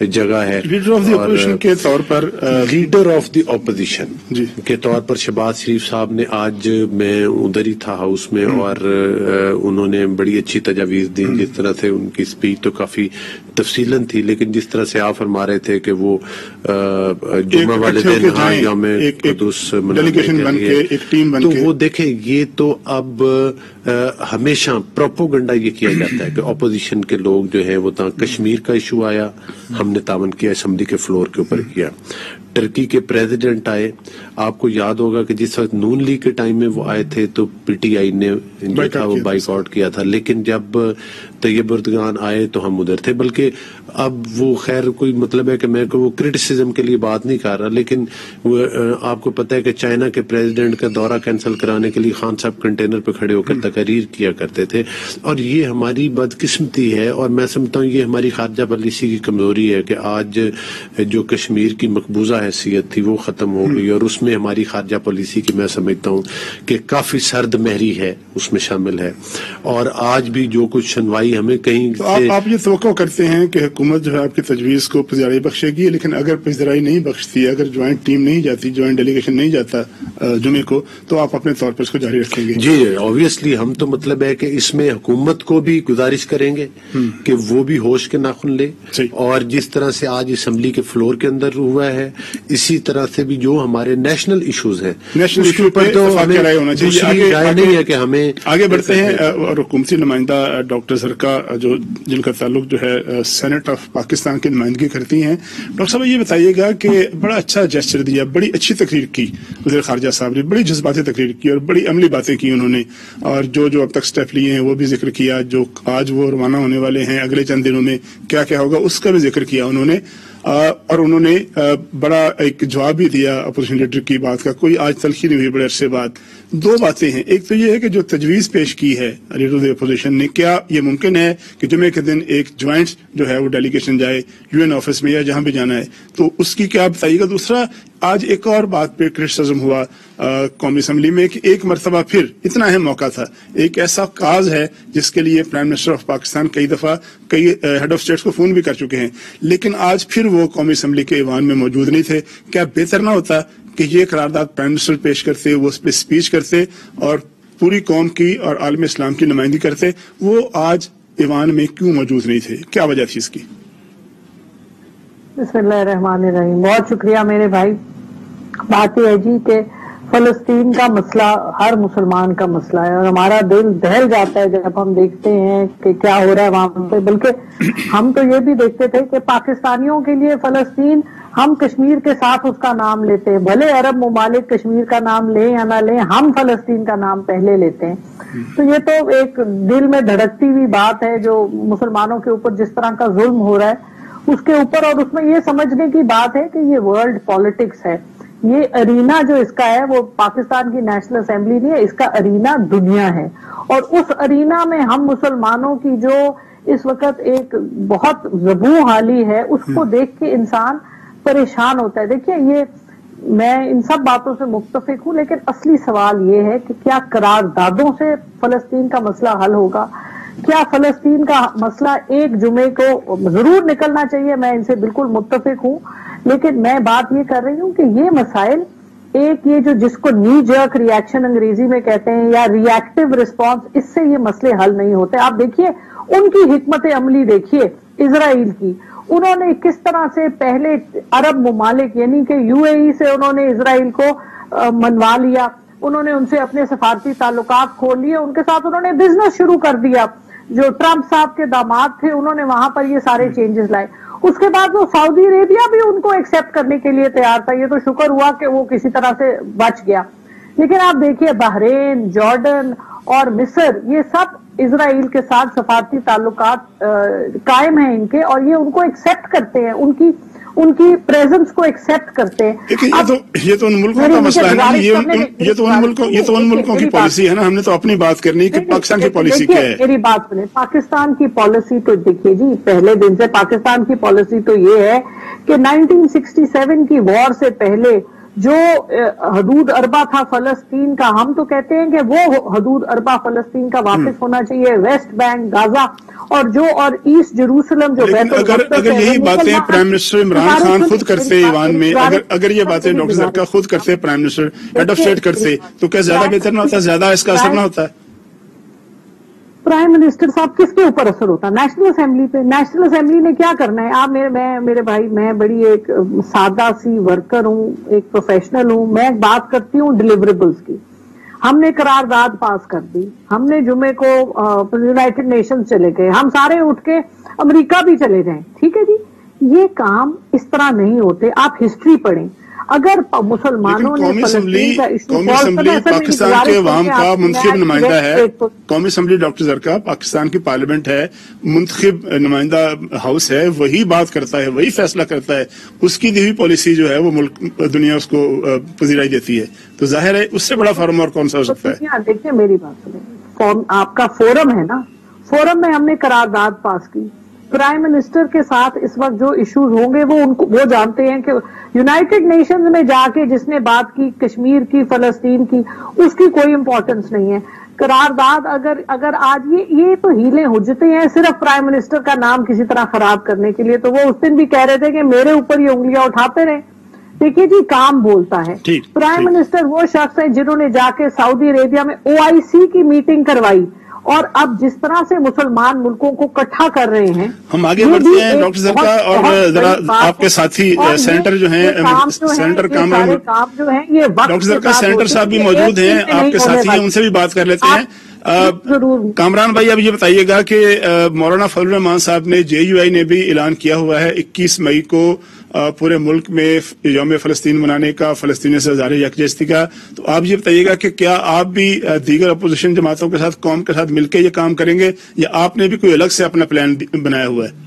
جگہ ہے. Leader of the opposition کے طور پر لیڈر آف دی اپوزیشن کے طور پر شہباز شریف صاحب نے, آج میں ادھر ہی تھا ہاؤس میں, اور انہوں نے بڑی اچھی تجاویز دی. جس طرح سے ان کی اسپیچ تو کافی تفصیلاً تھی, لیکن جس طرح سے آپ فرما رہے تھے کہ وہ جمعہ والے دن یوم قدس منانے کے لیے, تو وہ دیکھیں یہ تو اب ہمیشہ پروپوگنڈا یہ کیا جاتا ہے کہ اپوزیشن کے لوگ جو ہیں وہ کشمیر کا ایشو آیا, ہم نے تعاون کیا, اسمبلی کے فلور کے اوپر کیا. ٹرکی کے پریزیڈنٹ آئے, آپ کو یاد ہوگا کہ جس وقت نون لیگ کے ٹائم میں وہ آئے تھے تو پی ٹی آئی نے جو تھا وہ بائیک آؤٹ کیا تھا, لیکن جب طیب اردگان آئے تو ہم ادھر تھے. بلکہ اب وہ خیر کوئی مطلب ہے کہ میں وہ کرٹیسزم کے لیے بات نہیں کر رہا, لیکن آپ کو پتہ ہے کہ چائنا کے پریزیڈنٹ کا دورہ کینسل کرانے کے لیے خان صاحب کنٹینر پہ کھڑے ہو کر تقریر کیا کرتے تھے. اور یہ ہماری بدقسمتی ہے, اور میں سمجھتا ہوں یہ ہماری خارجہ پالیسی کی کمزوری ہے کہ آج جو کشمیر کی مقبوضہ حیثیت تھی وہ ختم ہو گئی, اور اس میں ہماری خارجہ پالیسی کی میں سمجھتا ہوں کہ کافی سرد مہری ہے اس میں شامل ہے. اور آج بھی جو کچھ سنوائی ہمیں کہیں سے آپ یہ توقع کرتے ہیں کہ حکومت جو ہے آپ کی تجویز کو پذیرائی بخشے گی, لیکن اگر پذیرائی نہیں بخشتی, اگر جوائنٹ ٹیم نہیں جاتی, جوائنٹ ڈیلیگیشن نہیں جاتا جمعے کو, تو آپ اپنے طور پر اس کو جاری رکھیں گے؟ جی obviously ہم تو مطلب ہے کہ اس میں حکومت کو بھی گزارش کریں گے کہ وہ بھی ہوش کے ناخن لے, اور جس طرح سے آج اسمبلی کے فلور کے اندر ہوا ہے اسی طرح سے بھی جو ہمارے نیشنل ایشوز ہیں نیشنل ایشو پر تو ہمیں دوسری رائے نہیں ہے کہ ہمیں آگے بڑھتے ہیں. اور حکومتی نمائندہ ڈاکٹر زرکا جن کا تعلق جو ہے سینٹ آف پاکستان کی نمائندگی کرتی ہیں, ڈاکٹر صاحب یہ بتائیے گا کہ بڑا اچھا جیسچر دیا, بڑی اچھی تقریر کی وزیر خارجہ صاحب نے, بڑی جذباتی تقریر کی اور بڑی عملی باتیں کی انہوں نے, اور جو اب تک سٹیپ لیے ہیں وہ بھی ذکر کیا, جو آج وہ روانہ ہونے والے ہیں اگلے چند دنوں میں کیا کیا ہوگا اس کا بھی ذکر کیا انہوں نے. اور انہوں نے بڑا ایک جواب بھی دیا اپوزیشن لیڈر کی بات کا, کوئی آج تلخی نہیں ہوئی بڑے عرصے بعد. دو باتیں ہیں, ایک تو یہ ہے کہ جو تجویز پیش کی ہے لیڈر آف دی اپوزیشن نے, کیا یہ ممکن ہے کہ جمعے کے دن ایک جوائنٹ جو ہے وہ ڈیلیگیشن جائے یو این آفس میں یا جہاں بھی جانا ہے, تو اس کی کیا بتائیے گا. دوسرا, آج ایک اور بات پہ کرٹیسزم ہوا قومی اسمبلی میں کہ ایک مرتبہ پھر اتنا اہم موقع تھا, ایک ایسا کاز ہے جس کے لیے پرائم منسٹر آف پاکستان کئی دفعہ کئی ہیڈ آف اسٹیٹس کو فون بھی کر چکے ہیں, لیکن آج پھر وہ قومی اسمبلی کے ایوان میں موجود نہیں تھے. کیا بہتر نہ ہوتا کہ یہ قرارداد پرائم منسٹر پیش کرتے, وہ اس پہ اسپیچ کرتے اور پوری قوم کی اور عالم اسلام کی نمائندگی کرتے؟ وہ آج ایوان میں کیوں موجود نہیں تھے, کیا وجہ تھی اس کی؟ بسم اللہ الرحمن الرحیم. بہت شکریہ میرے بھائی. بات یہ ہے جی کہ فلسطین کا مسئلہ ہر مسلمان کا مسئلہ ہے, اور ہمارا دل دہل جاتا ہے جب ہم دیکھتے ہیں کہ کیا ہو رہا ہے وہاں پہ. بلکہ ہم تو یہ بھی دیکھتے تھے کہ پاکستانیوں کے لیے فلسطین, ہم کشمیر کے ساتھ اس کا نام لیتے ہیں, بھلے عرب ممالک کشمیر کا نام لیں یا نہ لیں, ہم فلسطین کا نام پہلے لیتے ہیں. تو یہ تو ایک دل میں دھڑکتی ہوئی بات ہے جو مسلمانوں کے اوپر جس طرح کا ظلم ہو رہا ہے اس کے اوپر. اور اس میں یہ سمجھنے کی بات ہے کہ یہ ورلڈ پالیٹکس ہے, یہ ارینا جو اس کا ہے وہ پاکستان کی نیشنل اسمبلی نہیں ہے, اس کا ارینا دنیا ہے. اور اس ارینا میں ہم مسلمانوں کی جو اس وقت ایک بہت ذبوح حالی ہے اس کو دیکھ کے انسان پریشان ہوتا ہے. دیکھیے یہ میں ان سب باتوں سے متفق ہوں, لیکن اصلی سوال یہ ہے کہ کیا قراردادوں سے فلسطین کا مسئلہ حل ہوگا؟ کیا فلسطین کا مسئلہ ایک جمعے کو ضرور نکلنا چاہیے, میں ان سے بالکل متفق ہوں, لیکن میں بات یہ کر رہی ہوں کہ یہ مسائل ایک یہ جو جس کو نی جرک ریاکشن انگریزی میں کہتے ہیں یا ری ایکٹیو رسپانس, اس سے یہ مسئلے حل نہیں ہوتے. آپ دیکھیے ان کی حکمت عملی دیکھیے اسرائیل کی, انہوں نے کس طرح سے پہلے عرب ممالک یعنی کہ یو اے ای سے انہوں نے اسرائیل کو منوا لیا, انہوں نے ان سے اپنے سفارتی تعلقات کھول لیے, ان کے ساتھ انہوں نے بزنس شروع کر دیا. جو ٹرمپ صاحب کے داماد تھے انہوں نے وہاں پر یہ سارے چینجز لائے. اس کے بعد وہ سعودی عربیہ بھی ان کو ایکسپٹ کرنے کے لیے تیار تھا, یہ تو شکر ہوا کہ وہ کسی طرح سے بچ گیا. لیکن آپ دیکھیے بحرین, جارڈن اور مصر, یہ سب اسرائیل کے ساتھ سفارتی تعلقات قائم ہیں ان کے, اور یہ ان کو ایکسپٹ کرتے ہیں, ان کی پریزنس کو ایکسپٹ کرتے ہیں. یہ تو ان ملکوں کا مسئلہ ہے نا, یہ تو ان ملکوں کی پالیسی ہے نا, ہم نے تو اپنی بات کرنی کہ پاکستان کی پالیسی کیا ہے. میری بات سنیں, پاکستان کی پالیسی تو دیکھیے جی, پہلے دن سے پاکستان کی پالیسی تو یہ ہے کہ 1967 کی وار سے پہلے جو حدود اربا تھا فلسطین کا، ہم تو کہتے ہیں کہ وہ حدود اربا فلسطین کا واپس ہونا چاہیے، ویسٹ بینک، غازہ اور ایسٹ جیروسلم جو لیکن اگر یہی باتیں پرائم منسٹر عمران خان خود کرتے ایوان میں، اگر یہ باتیں ڈاکٹر زرکا خود کرتے، prime minister head of state کرتے، تو کیا زیادہ بہتر نہ ہوتا، زیادہ اس کا اثر نہ ہوتا ہے؟ پرائم منسٹر صاحب کس کے اوپر اثر ہوتا ہے؟ نیشنل اسمبلی پہ۔ نیشنل اسمبلی نے کیا کرنا ہے؟ آپ میرے بھائی، میں بڑی ایک سادہ سی ورکر ہوں، ایک پروفیشنل ہوں، میں بات کرتی ہوں ڈیلیوریبلز کی۔ ہم نے قرارداد پاس کر دی، ہم نے جمعے کو یونائٹڈ نیشنز چلے گئے، ہم سارے اٹھ کے امریکہ بھی چلے جائیں، ٹھیک ہے جی، یہ کام اس طرح نہیں ہوتے۔ آپ ہسٹری پڑھیں، اگر مسلمانوں نے قومی اسمبلی پاکستان کے عوام کا منتخب نمائندہ ہے، قومی اسمبلی ڈاکٹر زرکا پاکستان کی پارلیمنٹ ہے، منتخب نمائندہ ہاؤس ہے، وہی بات کرتا ہے، وہی فیصلہ کرتا ہے، اس کی دی ہوئی پالیسی جو ہے وہ ملک دنیا اس کو پذیرائی دیتی ہے، تو ظاہر ہے اس سے بڑا فارم اور کون سا ہو سکتا ہے؟ دیکھیں میری بات سنیں، آپ کا فورم ہے نا، فورم میں ہم نے قرارداد پاس کی، پرائم منسٹر کے ساتھ اس وقت جو ایشوز ہوں گے وہ جانتے ہیں کہ یونائٹڈ نیشنز میں جا کے جس نے بات کی کشمیر کی، فلسطین کی، اس کی کوئی امپورٹنس نہیں ہے۔ قرارداد اگر آج یہ تو ہیلیں حجتیں ہیں صرف پرائم منسٹر کا نام کسی طرح خراب کرنے کے لیے، تو وہ اس دن بھی کہہ رہے تھے کہ میرے اوپر یہ انگلیاں اٹھاتے رہے۔ دیکھیے جی، کام بولتا ہے۔ پرائم منسٹر وہ شخص ہیں جنہوں نے جا کے سعودی عربیہ میں OIC کی میٹنگ کروائی، اور اب جس طرح سے مسلمان ملکوں کو اکٹھا کر رہے ہیں، ہم آگے بڑھتے ہیں ڈاکٹر زرکا، اور ذرا آپ کے ساتھی سینیٹر جو ہیں، سینیٹر کامران ڈاکٹر زرکا سینیٹر صاحب بھی موجود ہیں، آپ کے ساتھی ہیں، ان سے بھی بات کر لیتے ہیں۔ کامران بھائی، اب یہ بتائیے گا کہ مولانا فضل الرحمان صاحب نے JUI نے بھی اعلان کیا ہوا ہے 21 مئی کو پورے ملک میں یوم فلسطین منانے کا، فلسطینیوں سے اظہار یکجہتی کا، تو آپ یہ بتائیے گا کہ کیا آپ بھی دیگر اپوزیشن جماعتوں کے ساتھ، قوم کے ساتھ مل کے یہ کام کریں گے، یا آپ نے بھی کوئی الگ سے اپنا پلان بنایا ہوا ہے؟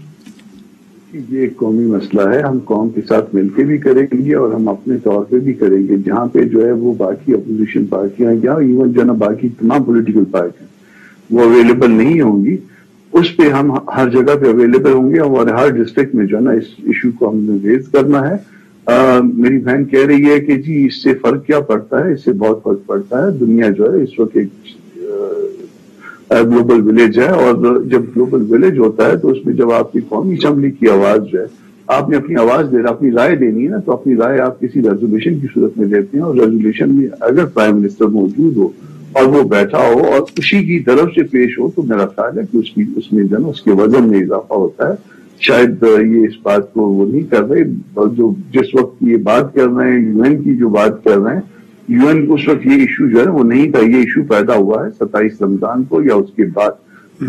یہ ایک قومی مسئلہ ہے، ہم قوم کے ساتھ مل کے بھی کریں گے اور ہم اپنے طور پہ بھی کریں گے، جہاں پہ جو ہے وہ باقی اپوزیشن پارٹیاں یا ایون جو ہے نا باقی تمام پولیٹیکل پارٹیاں وہ اویلیبل نہیں ہوں گی، اس پہ ہم ہر جگہ پہ اویلیبل ہوں گے، اور ہر ڈسٹرکٹ میں جو ہے نا اس ایشو کو ہم نے ریز کرنا ہے۔ میری بہن کہہ رہی ہے کہ جی اس سے فرق کیا پڑتا ہے، اس سے بہت فرق پڑتا ہے۔ دنیا جو ہے اس وقت ایک گلوبل ولیج ہے، اور جب گلوبل ولیج ہوتا ہے تو اس میں جب آپ کی قومی اسمبلی کی آواز جو ہے، آپ نے اپنی آواز اپنی رائے دینی ہے نا، تو اپنی رائے آپ کسی ریزولوشن کی صورت میں دیتے ہیں، اور ریزولوشن میں اگر پرائم منسٹر موجود ہو اور وہ بیٹھا ہو اور خوشی کی طرف سے پیش ہو، تو میرا خیال ہے کہ اس میں جو ہے نا اس کے وزن میں اضافہ ہوتا ہے۔ شاید یہ اس بات کو وہ نہیں کر رہے، جو جس وقت یہ بات کر رہے ہیں، UN کی جو بات کر رہے ہیں، UN اس وقت یہ ایشو جو ہے وہ نہیں تھا، یہ ایشو پیدا ہوا ہے 27 رمضان کو یا اس کے بعد۔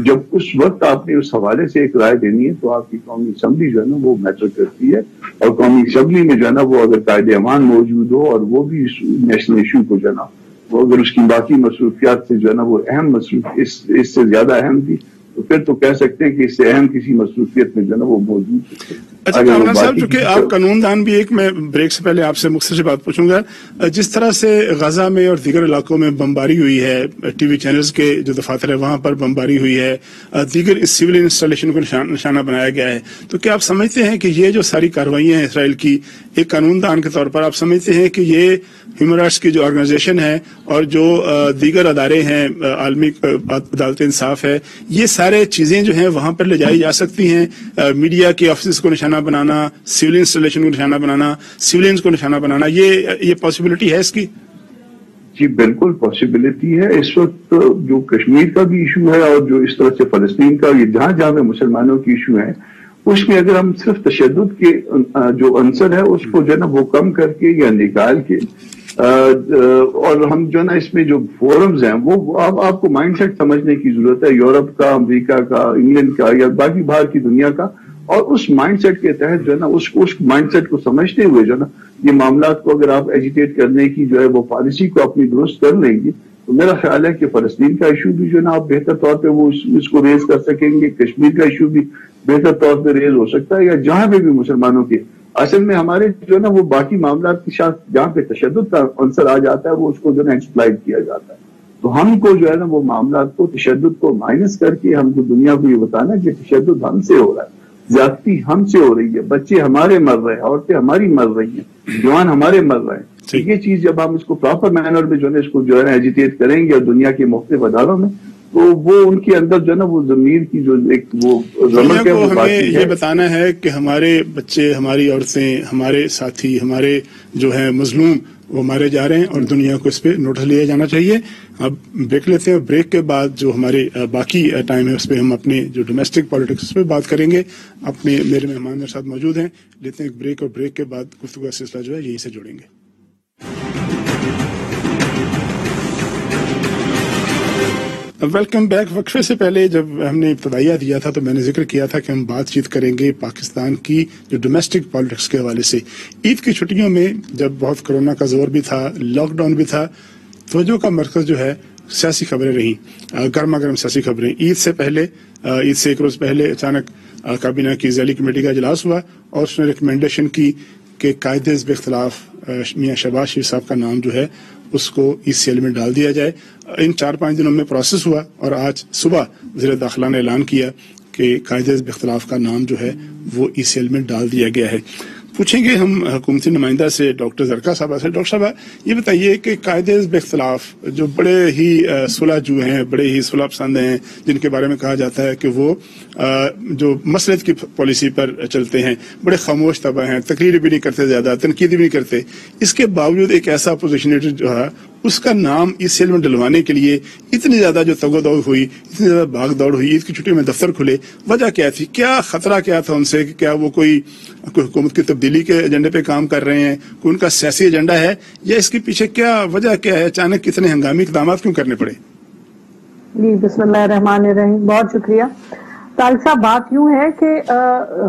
جب اس وقت آپ نے اس حوالے سے ایک رائے دینی ہے تو آپ کی قومی اسمبلی جو ہے نا وہ میٹر کرتی ہے، اور قومی اسمبلی میں جو ہے نا وہ اگر قائد امان موجود ہو اور وہ بھی نیشنل ایشو کو جو ہے نا وہ اگر اس کی باقی مصروفیات سے جو ہے نا وہ اہم اس سے زیادہ اہم تھی، تو پھر تو کہہ سکتے ہیں کہ اس سے اہم کسی مصروفیت میں جو ہے نا وہ موجود ہے۔ اچھا کامران صاحب، چونکہ آپ قانون دان بھی، ایک میں بریک سے پہلے آپ سے مختصر بات پوچھوں گا، جس طرح سے غزہ میں اور دیگر علاقوں میں بمباری ہوئی ہے، ٹی وی چینلز کے جو دفاتر ہے وہاں پر بمباری ہوئی ہے، دیگر سول انسٹالیشن کو نشانہ بنایا گیا ہے، تو کیا آپ سمجھتے ہیں کہ یہ جو ساری کارروائیاں ہیں اسرائیل کی، ایک قانون دان کے طور پر آپ سمجھتے ہیں کہ یہ ہیومن رائٹس کی جو آرگنائزیشن ہے اور جو دیگر ادارے ہیں، عالمی عدالت انصاف ہے، یہ سارے چیزیں جو ہیں وہاں پر لے جائی جا سکتی ہیں؟ میڈیا کے آفیسز کو نشانہ بنانا، سول انسٹالیشن کو نشانہ بنانا، سویلینز کو نشانہ بنانا، یہ پاسبلٹی ہے اس کی؟ جی بالکل پاسبلٹی ہے۔ اس وقت جو کشمیر کا بھی ایشو ہے اور جو اس طرح سے فلسطین کا، یہ جہاں جہاں پہ مسلمانوں کی ایشو ہے، اس میں اگر ہم صرف تشدد کے جو عنصر ہے اس کو جو ہے نا وہ کم کر کے یا نکال کے، اور ہم جو ہے نا اس میں جو فورمز ہیں وہ آپ کو مائنڈ سیٹ سمجھنے کی ضرورت ہے، یورپ کا، امریکہ کا، انگلینڈ کا یا باقی باہر کی دنیا کا، اور اس مائنڈ سیٹ کے تحت جو ہے نا اس مائنڈ سیٹ کو سمجھتے ہوئے جو ہے نا یہ معاملات کو اگر آپ ایجیٹیٹ کرنے کی جو ہے وہ پالیسی کو اپنی درست کر لیں گے، تو میرا خیال ہے کہ فلسطین کا ایشو بھی جو ہے نا آپ بہتر طور پہ وہ اس کو ریز کر سکیں گے، کشمیر کا ایشو بھی بہتر طور پہ ریز ہو سکتا ہے، یا جہاں پہ بھی مسلمانوں کے اصل میں ہمارے جو ہے نا وہ باقی معاملات کے ساتھ جہاں پہ تشدد کا عنصر آ جاتا ہے وہ اس کو جو ہے نا ایکسپلائٹ کیا جاتا ہے۔ تو ہم کو جو ہے نا وہ معاملات کو، تشدد کو مائنس کر کے ہم کو دنیا کو یہ بتانا کہ تشدد ہم سے ہو رہا ہے، زیادتی ہم سے ہو رہی ہے، بچے ہمارے مر رہے ہیں، عورتیں ہماری مر رہی ہیں، جوان ہمارے مر رہے ہیں. یہ چیز جب ہم اس کو پراپر مینر میں جو ہے اس کو جو ہے ایجیٹیٹ کریں گے اور دنیا کے مختلف اداروں میں، تو وہ ان کے اندر جو ہے نا وہ ضمیر کی جو ایک وہ دنیا کو ہمیں یہ بتانا ہے کہ ہمارے بچے، ہماری عورتیں، ہمارے ساتھی، ہمارے جو ہیں مظلوم وہ مارے جا رہے ہیں اور دنیا کو اس پہ نوٹس لیا جانا چاہیے. اب بریک لیتے ہیں، بریک کے بعد جو ہمارے باقی ٹائم ہے اس پہ ہم اپنے جو ڈومیسٹک پالیٹکس اس پہ بات کریں گے. میرے مہمان میرے ساتھ موجود ہیں. لیتے ہیں ایک بریک اور بریک کے بعد گفتگو کا سلسلہ جو ہے یہیں سے جڑیں گے. Welcome back. وقفے سے پہلے جب ہم نے ابتدائیہ دیا تھا تو میں نے ذکر کیا تھا کہ ہم بات چیت کریں گے پاکستان کی جو ڈومیسٹک پالیٹکس کے حوالے سے. عید کی چھٹیوں میں جب بہت کرونا کا زور بھی تھا، لاک ڈاؤن بھی تھا، توجہ کا مرکز جو ہے سیاسی خبریں رہیں، گرما گرم سیاسی خبریں. عید سے پہلے، عید سے ایک روز پہلے اچانک کابینہ کی ذیلی کمیٹی کا اجلاس ہوا اور اس نے ریکمینڈیشن کی کہ قائد حزب اختلاف میاں شہباز شریف صاحب کا نام جو ہے اس کو ای سی ایل میں ڈال دیا جائے. ان 4-5 دنوں میں پروسیس ہوا اور آج صبح وزیر داخلہ نے اعلان کیا کہ قائد حزب اختلاف کا نام جو ہے وہ ای سی ایل میں ڈال دیا گیا ہے. پوچھیں گے ہم حکومتی نمائندہ سے ڈاکٹر زرکا صاحبہ سے. ڈاکٹر صاحبہ یہ بتائیے کہ قائد حزب اختلاف جو بڑے ہی صلح جو ہیں، بڑے ہی صلح پسند ہیں، جن کے بارے میں کہا جاتا ہے کہ وہ جو مصلحت کی پالیسی پر چلتے ہیں، بڑے خاموش طبع ہیں، تقریر بھی نہیں کرتے، زیادہ تنقید بھی نہیں کرتے، اس کے باوجود ایک ایسا اپوزیشن لیڈر جو ہے اس کا نام اس سیل میں ڈلوانے کے لیے اتنی زیادہ جو تگ و دو ہوئی، اتنی زیادہ بھاگ دوڑ ہوئی، عید کی چھٹی میں دفتر کھلے، وجہ کیا تھی؟ کیا خطرہ کیا تھا ان سے کہ کیا وہ کوئی حکومت کی تبدیلی کے ایجنڈے پہ کام کر رہے ہیں، کوئی ان کا سیاسی ایجنڈا ہے، یا اس کے پیچھے کیا وجہ کیا ہے؟ اچانک کتنے ہنگامی اقدامات کیوں کرنے پڑے؟ جی بسم اللہ الرحمن الرحیم. بہت شکریہ طارق صاحب. بات یوں ہے کہ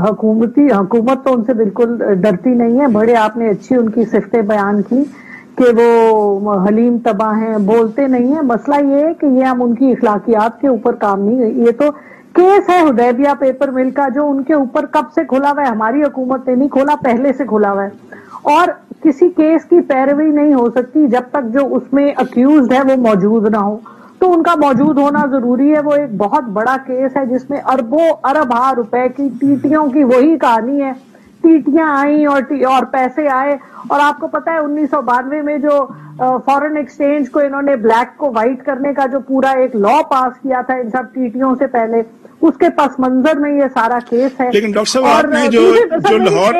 حکومت تو ان سے بالکل ڈرتی نہیں ہے. بڑے آپ نے اچھی ان کی صفتیں بیان کی کہ وہ حلیم طبع ہیں، بولتے نہیں ہیں. مسئلہ یہ ہے کہ یہ ہم ان کی اخلاقیات کے اوپر کام نہیں، یہ تو کیس ہے حدیبیہ پیپر مل کا جو ان کے اوپر کب سے کھلا ہوا ہے. ہماری حکومت نے نہیں کھولا، پہلے سے کھلا ہوا ہے، اور کسی کیس کی پیروی نہیں ہو سکتی جب تک جو اس میں اکیوزڈ ہے وہ موجود نہ ہو. تو ان کا موجود ہونا ضروری ہے. وہ ایک بہت بڑا کیس ہے جس میں اربوں ارب روپے کی ٹیٹیوں کی وہی کہانی ہے. ٹیٹیاں آئیں اور پیسے آئے، اور آپ کو پتا ہے 1992 میں جو فورن ایکسچینج کو انہوں نے بلیک کو وائٹ کرنے کا جو پورا ایک لا پاس کیا تھا ان سب ٹیٹیوں سے پہلے، اس کے پس منظر میں یہ سارا کیس ہے. لیکن ڈاکٹر صاحب آپ نے جو لاہور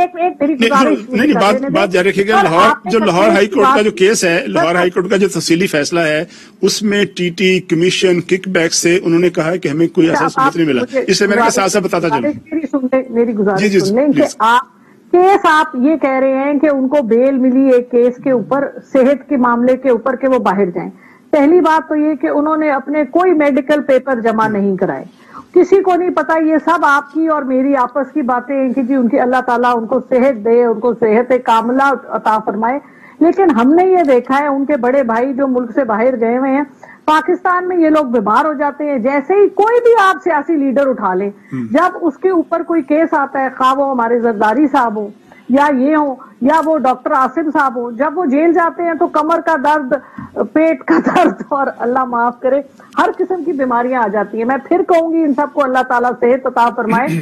بات جاری رکھیے گا، لاہور ہائی کورٹ کا جو کیس ہے، لاہور ہائی کورٹ کا جو تفصیلی فیصلہ ہے، اس میں T T commission kickback سے انہوں نے کہا ہے کہ ہمیں کوئی ایسا ثبوت نہیں ملا. اس لیے میں نے ساتھ ساتھ بتاتا چلوں. میری گزارش سن لیں کہ کیس آپ یہ کہہ رہے ہیں کہ ان کو بیل ملی ایک کیس کے اوپر، صحت کے معاملے کے اوپر، کہ وہ باہر جائیں. پہلی بات تو یہ کہ انہوں نے اپنے کوئی میڈیکل پیپر جمع نہیں کرائے. کسی کو نہیں پتا، یہ سب آپ کی اور میری آپس کی باتیں ہیں کہ جی ان کی اللہ تعالیٰ ان کو صحت دے، ان کو صحت کاملہ عطا فرمائے. لیکن ہم نے یہ دیکھا ہے ان کے بڑے بھائی جو ملک سے باہر گئے ہوئے ہیں، پاکستان میں یہ لوگ بیمار ہو جاتے ہیں. جیسے ہی کوئی بھی آپ سیاسی لیڈر اٹھا لیں، جب اس کے اوپر کوئی کیس آتا ہے، خواہ وہ ہمارے زرداری صاحب ہوں یا یہ ہوں یا وہ ڈاکٹر عاصم صاحب ہوں، جب وہ جیل جاتے ہیں تو کمر کا درد، پیٹ کا درد اور اللہ معاف کرے ہر قسم کی بیماریاں آ جاتی ہیں. میں پھر کہوں گی ان سب کو اللہ تعالیٰ صحت عطا فرمائے.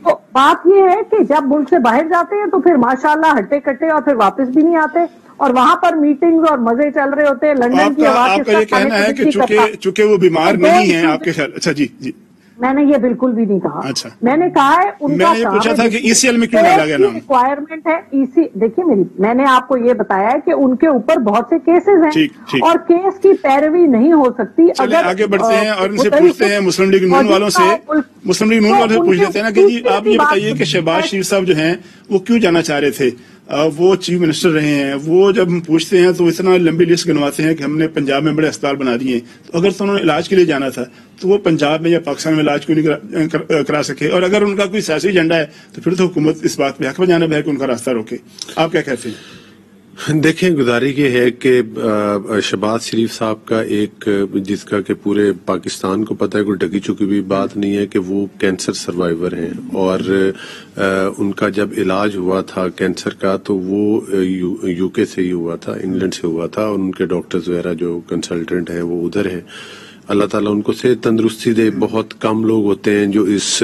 تو بات یہ ہے کہ جب ملک سے باہر جاتے ہیں تو پھر ماشاءاللہ ہٹے کٹے اور پھر واپس بھی نہیں آتے، اور وہاں پر میٹنگز اور مزے چل رہے ہوتے ہیں. لندن کی آواز، آپ کا یہ کہنا ہے کہ چونکہ وہ بیمار نہیں ہیں آپ کے خیال؟ اچھا جی جی، میں نے یہ بالکل بھی نہیں کہا. اچھا، میں نے کہا ہے ان کا پوچھا تھا کہ ای سی ایل میں کیوں ڈالا گیا نام؟ ریکوائرمنٹ ہے دیکھیے میں نے آپ کو یہ بتایا ہے کہ ان کے اوپر بہت سے کیسز ہیں اور کیس کی پیروی نہیں ہو سکتی. اگر آگے بڑھتے ہیں اور ان سے پوچھتے ہیں مسلم لیگ نون والوں سے پوچھ لیتے ہیں نا کہ جی آپ یہ بتائیے کہ شہباز شریف صاحب جو ہیں وہ کیوں جانا چاہ رہے تھے؟ وہ چیف منسٹر رہے ہیں. وہ جب ہم پوچھتے ہیں تو اتنا لمبی لسٹ گنواتے ہیں کہ ہم نے پنجاب میں بڑے اسپتال بنا دیے. تو اگر تو انہوں نے علاج کے لیے جانا تھا تو وہ پنجاب میں یا پاکستان میں علاج کیوں نہیں کرا سکے؟ اور اگر ان کا کوئی سیاسی ایجنڈا ہے تو پھر تو حکومت اس بات پہ حق بجانب ہے کہ ان کا راستہ روکے. آپ کیا کہتے ہیں؟ دیکھیں، گزاری یہ ہے کہ شہباز شریف صاحب کا ایک جس کا کہ پورے پاکستان کو پتہ ہے، کوئی ڈکی چکی بھی بات نہیں ہے کہ وہ کینسر سروائیور ہیں، اور ان کا جب علاج ہوا تھا کینسر کا تو وہ یو کے سے ہی ہوا تھا، انگلینڈ سے ہوا تھا، اور ان کے ڈاکٹرز وغیرہ جو کنسلٹنٹ ہیں وہ ادھر ہیں. اللہ تعالیٰ ان کو صحت تندرستی دے. بہت کم لوگ ہوتے ہیں جو اس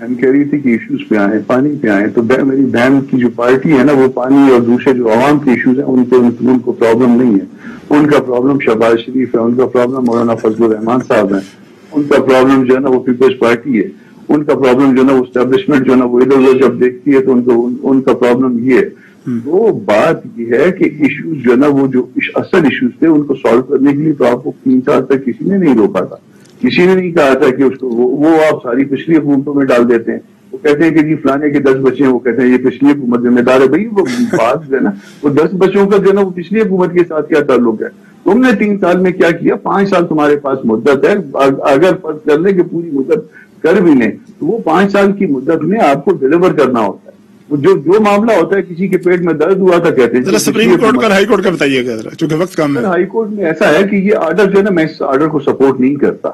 بہن کہہ رہی تھی کہ ایشوز پہ آئیں، پانی پہ آئیں، تو میری بہن کی جو پارٹی ہے نا وہ پانی اور دوسرے جو عوام کے ایشوز ہیں ان کو پرابلم نہیں ہے. ان کا پرابلم شہباز شریف ہے، ان کا پرابلم مولانا فضل الرحمان صاحب ہیں، ان کا پرابلم جو ہے نا وہ پیپلز پارٹی ہے، ان کا پرابلم جو ہے نا وہ اسٹیبلشمنٹ جو ہے نا وہ ادھر ادھر جب دیکھتی ہے تو ان کا پرابلم یہ ہے. وہ بات یہ ہے کہ ایشوز جو ہے نا وہ جو اصل ایشوز تھے ان کو سالو کرنے کے لیے تو آپ کو 3 سال تک کسی نے نہیں روکا تھا، کسی نے نہیں کہا تھا کہ اس کو وہ آپ ساری پچھلی حکومتوں میں ڈال دیتے ہیں. وہ کہتے ہیں کہ جی فلانے کے 10 بچے ہیں، وہ کہتے ہیں یہ پچھلی حکومت ذمہ دار ہے. بھائی وہ بات جو ہے نا وہ 10 بچوں کا جو ہے نا وہ پچھلی حکومت کے ساتھ کیا تعلق ہے؟ تم نے 3 سال میں کیا کیا؟ 5 سال تمہارے پاس مدت ہے، اگر فرض کر لیں کہ پوری مدت کر بھی لیں تو وہ 5 سال کی مدت میں آپ کو ڈیلیور کرنا ہوتا ہے. جو معاملہ ہوتا ہے کسی کے پیٹ میں درد ہوا تھا کہتے ہیں سپریم کورٹ کا ہائی کورٹ کا بتائیے گا چونکہ وقت کم ہے. ہائی کورٹ میں ایسا ہے کہ یہ آرڈر جو ہے نا میں اس آرڈر کو سپورٹ نہیں کرتا.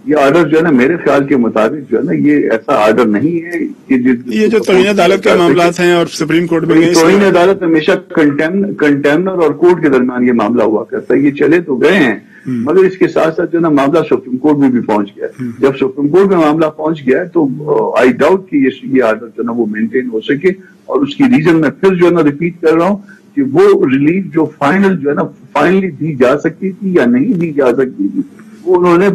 یہ آرڈر جو ہے نا میرے خیال کے مطابق جو ہے نا یہ ایسا آرڈر نہیں ہے کہ یہ جو توہین عدالت کے معاملات ہیں اور سپریم کورٹ میں توہین عدالت ہمیشہ کنٹمنر اور کورٹ کے درمیان یہ معاملہ ہوا کرتا ہے. یہ چلے تو گئے ہیں مگر اس کے ساتھ ساتھ جو ہے نا معاملہ سپریم کورٹ میں بھی پہنچ گیا. جب سپریم کورٹ میں معاملہ پہنچ گیا تو آئی ڈاؤٹ کہ یہ آرڈر جو ہے نا وہ مینٹین ہو سکے. اور اس کی ریزن میں پھر جو ہے نا ریپیٹ کر رہا ہوں کہ وہ ریلیف جو فائنل جو ہے نا فائنلی دی جا سکتی تھی یا نہیں دی جا سکتی تھی وہ انہوں نے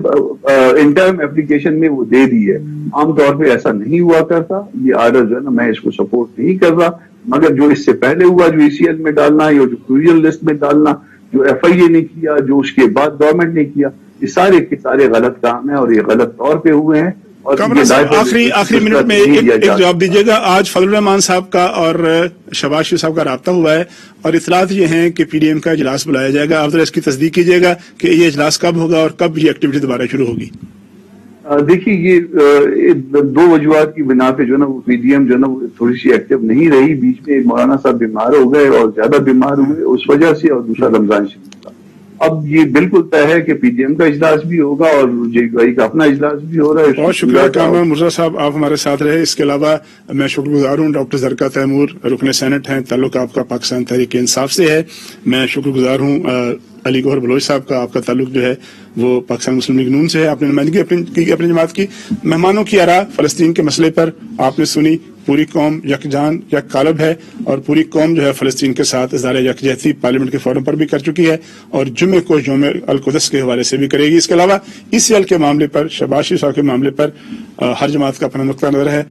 انٹرم اپلیکیشن میں وہ دے دی ہے. عام طور پہ ایسا نہیں ہوا کرتا. یہ آرڈر جو ہے نا میں اس کو سپورٹ نہیں کر رہا مگر جو اس سے پہلے ہوا جو ECL میں ڈالنا یا جو کروریل لسٹ میں ڈالنا جو FIA نے کیا جو اس کے بعد گورنمنٹ نے کیا یہ سارے کے سارے غلط کام ہیں اور یہ غلط طور پہ ہوئے ہیں. آخری منٹ میں ایک جواب دیجیے گا. آج فضل الرحمان صاحب کا اور شہباز شریف صاحب کا رابطہ ہوا ہے اور اطلاعات یہ ہیں کہ PDM کا اجلاس بلایا جائے گا. آپ ذرا اس کی تصدیق کیجیے گا کہ یہ اجلاس کب ہوگا اور کب یہ ایکٹیویٹی دوبارہ شروع ہوگی. دیکھیے یہ 2 وجوہات کی بنا پہ جو ہے نا وہ PDM جو ہے نا وہ تھوڑی سی ایکٹیو نہیں رہی. بیچ میں مولانا صاحب بیمار ہو گئے اور زیادہ بیمار ہوئے اس وجہ سے، اور دوسرا رمضان شریف کا. اب یہ بالکل طے ہے کہ PDM کا اجلاس بھی ہوگا اور JUI کا اپنا اجلاس بھی ہو رہا ہے. بہت شکریہ کامران مرزا صاحب، آپ ہمارے ساتھ رہے. اس کے علاوہ میں شکر گزار ہوں ڈاکٹر زرکا تیمور، رکن سینٹ ہیں، تعلق آپ کا پاکستان تحریک انصاف سے ہے. میں شکر گزار ہوں علی گوہر بلوچ صاحب کا، آپ کا تعلق جو ہے وہ پاکستان مسلم لیگ نون سے ہے. آپ نے نمائندگی اپنی جماعت کی. مہمانوں کی آراء فلسطین کے مسئلے پر آپ نے سنی. پوری قوم یکجان یک قالب ہے اور پوری قوم جو ہے فلسطین کے ساتھ اظہار یکجہتی پارلیمنٹ کے فورم پر بھی کر چکی ہے اور جمعے کو یوم القدس کے حوالے سے بھی کرے گی. اس کے علاوہ ECL کے معاملے پر، شہباز شریف صاحب کے معاملے پر ہر جماعت کا اپنا نقطہ نظر ہے.